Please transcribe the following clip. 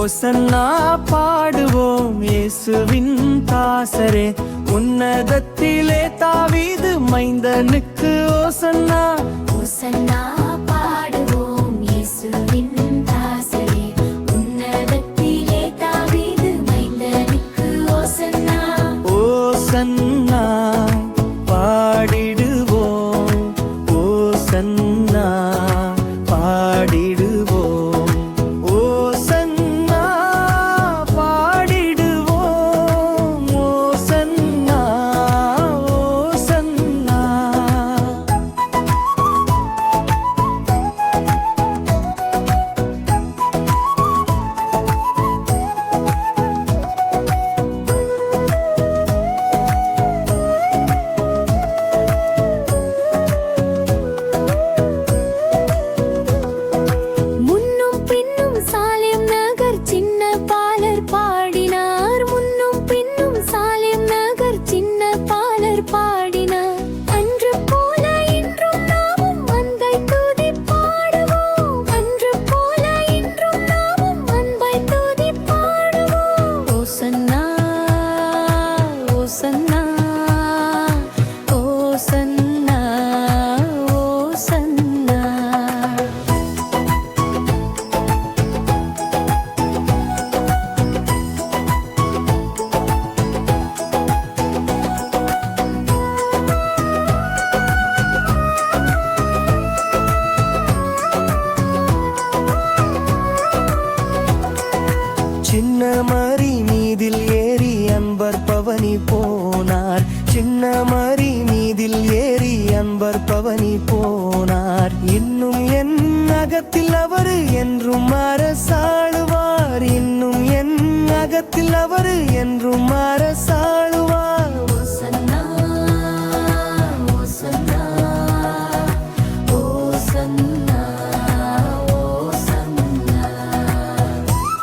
ஓசன்னா பாடுவோம் இயேசுவின் தாசரே, உன்னதத்திலே தாவீது மைந்தனுக்கு ஓசன்னா. ஓசன்னா பாடுவோம் இயேசுவின் தாசரே, உன்னதத்திலே தாவீது மைந்தனுக்கு ஓசன்னா. ஓசன்னா பாடிடுவோம், ஓசன்னா பாடிடுவோம், ஓசன்னா பாடிடுவோம், ஓசன்னா ஓசன்னா. முன்னும் பின்னும் சாலேம் நகர் சின்ன பாலர் பாடினார், முன்னும் பின்னும் சாலேம் நகர் சின்ன பாலர் பாடினார். அன்று போல இன்றும் நாமும் அன்பை துதி பாடுவோம், அன்று போல இன்றும் நாமும் அன்பை துதி பாடுவோம். ஓசன்னா ஓசன்னா ஓசன்னா ஓசன்னா. சின்ன மரி மீதில் ஏறி அன்பர் பவனி போனார், சின்ன மரி மீதில் ஏறி அன்பர் பவனி போனார். இன்னும் என் அகத்தில் அவர் என்றும் அரசாளுவார், இன்னும் என் அகத்தில் அவர் என்றும்